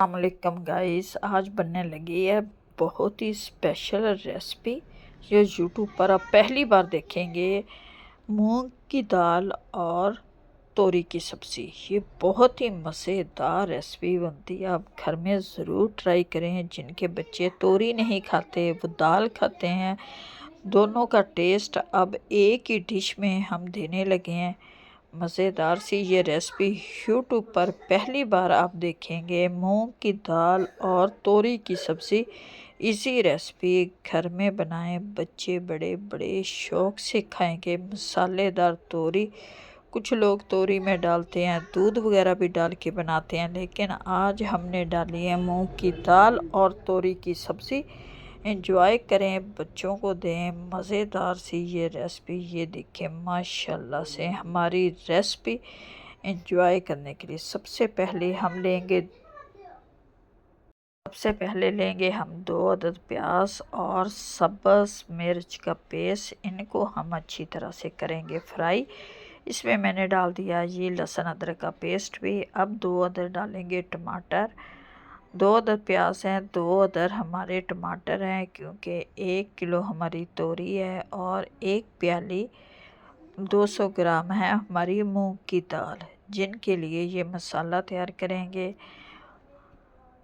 अस्सलामुअलैकुम गाइस, आज बनने लगी है बहुत ही स्पेशल रेसिपी। ये यूट्यूब पर आप पहली बार देखेंगे। मूंग की दाल और तोरी की सब्ज़ी। ये बहुत ही मज़ेदार रेसिपी बनती है, आप घर में ज़रूर ट्राई करें। जिनके बच्चे तोरी नहीं खाते वो दाल खाते हैं, दोनों का टेस्ट अब एक ही डिश में हम देने लगे हैं। मज़ेदार सी ये रेसिपी यूट्यूब पर पहली बार आप देखेंगे। मूंग की दाल और तोरी की सब्ज़ी। इसी रेसिपी घर में बनाएं, बच्चे बड़े बड़े शौक़ से खाएंगे। मसालेदार तोरी, कुछ लोग तोरी में डालते हैं दूध वगैरह भी डाल के बनाते हैं, लेकिन आज हमने डाली है मूंग की दाल और तोरी की सब्ज़ी। एंजॉय करें, बच्चों को दें। मज़ेदार सी ये रेसिपी, ये देखें माशाल्लाह से हमारी रेसिपी एंजॉय करने के लिए सबसे पहले लेंगे हम 2 अदद प्याज और सब्ज़ मिर्च का पेस्ट। इनको हम अच्छी तरह से करेंगे फ्राई। इसमें मैंने डाल दिया ये लहसुन अदरक का पेस्ट भी। अब 2 अदद डालेंगे टमाटर। 2 अदद प्याज हैं, 2 अदद हमारे टमाटर हैं, क्योंकि 1 किलो हमारी तोरी है और 1 प्याली 200 ग्राम है हमारी मूंग की दाल, जिनके लिए ये मसाला तैयार करेंगे।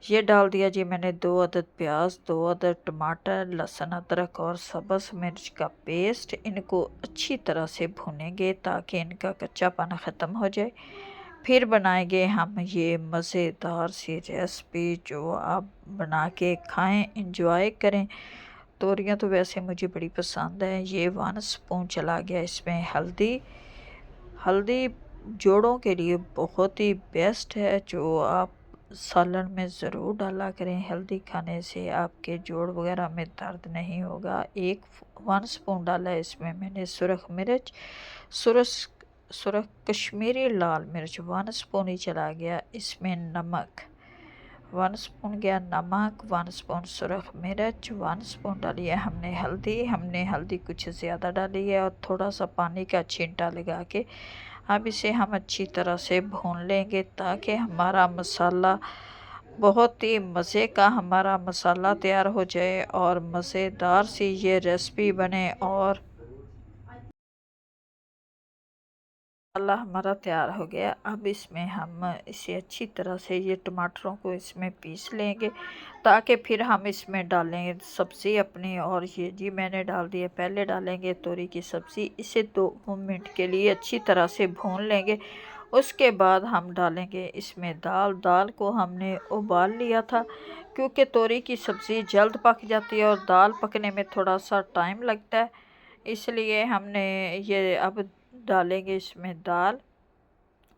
ये डाल दिया जी मैंने 2 अदद प्याज, 2 अदद टमाटर, लहसुन अदरक और सब्ज़ मिर्च का पेस्ट। इनको अच्छी तरह से भूनेंगे ताकि इनका कच्चापन ख़त्म हो जाए। फिर बनाएंगे हम ये मज़ेदार सी रेसिपी, जो आप बना के खाएं, इंजॉय करें। तोरियां तो वैसे मुझे बड़ी पसंद है। ये 1 स्पून चला गया इसमें हल्दी। हल्दी जोड़ों के लिए बहुत ही बेस्ट है, जो आप सालन में ज़रूर डाला करें। हल्दी खाने से आपके जोड़ वगैरह में दर्द नहीं होगा। 1 स्पून डाला है इसमें मैंने सुरख मिर्च, सुरख कश्मीरी लाल मिर्च 1 स्पून ही चला गया। इसमें नमक 1 स्पून गया नमक, 1 स्पून सुरख मिर्च, 1 स्पून डाली है हमने हल्दी कुछ ज़्यादा डाली है, और थोड़ा सा पानी का छींटा लगा के अब इसे हम अच्छी तरह से भून लेंगे, ताकि हमारा मसाला बहुत ही मज़े का हमारा मसाला तैयार हो जाए और मज़ेदार सी ये रेसिपी बने। और मसाला हमारा तैयार हो गया। अब इसमें हम इसे अच्छी तरह से ये टमाटरों को इसमें पीस लेंगे, ताकि फिर हम इसमें डालेंगे सब्ज़ी अपनी। और ये जी मैंने डाल दिया, पहले डालेंगे तोरी की सब्ज़ी। इसे 2 मिनट के लिए अच्छी तरह से भून लेंगे। उसके बाद हम डालेंगे इसमें दाल को हमने उबाल लिया था, क्योंकि तोरी की सब्ज़ी जल्द पक जाती है और दाल पकने में थोड़ा सा टाइम लगता है, इसलिए हमने ये अब डालेंगे इसमें दाल।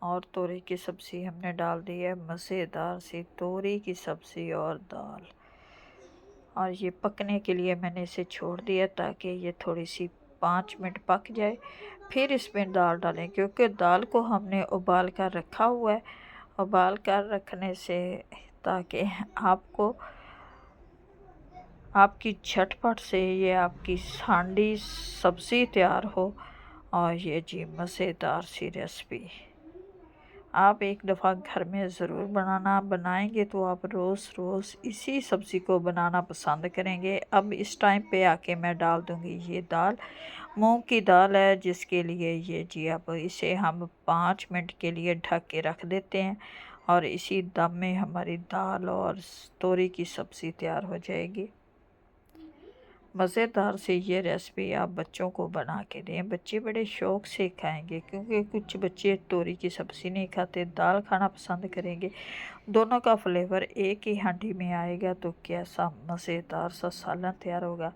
और तोरी की सब्ज़ी हमने डाल दी है, मज़ेदार सी तोरी की सब्ज़ी और दाल। और ये पकने के लिए मैंने इसे छोड़ दिया, ताकि ये थोड़ी सी 5 मिनट पक जाए। फिर इसमें दाल डालें, क्योंकि दाल को हमने उबाल कर रखा हुआ है। उबाल कर रखने से ताकि आपको आपकी झटपट से ये आपकी सांडी सब्ज़ी तैयार हो। और ये जी मज़ेदार सी रेसिपी आप एक दफ़ा घर में ज़रूर बनाएंगे तो आप रोज़ रोज़ इसी सब्ज़ी को बनाना पसंद करेंगे। अब इस टाइम पे आके मैं डाल दूँगी ये दाल। मूंग की दाल है, जिसके लिए ये जी अब इसे हम 5 मिनट के लिए ढक के रख देते हैं, और इसी दम में हमारी दाल और तोरी की सब्ज़ी तैयार हो जाएगी। मज़ेदार से ये रेसिपी आप बच्चों को बना के दें, बच्चे बड़े शौक़ से खाएंगे, क्योंकि कुछ बच्चे तोरी की सब्ज़ी नहीं खाते, दाल खाना पसंद करेंगे। दोनों का फ्लेवर एक ही हांडी में आएगा, तो कैसा मज़ेदार सा सालन तैयार होगा।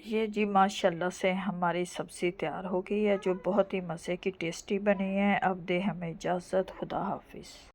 ये जी माशाल्लाह से हमारी सब्ज़ी तैयार हो गई है, जो बहुत ही मज़े की टेस्टी बनी है। अब दे हमें इजाज़त, खुदा हाफिज़।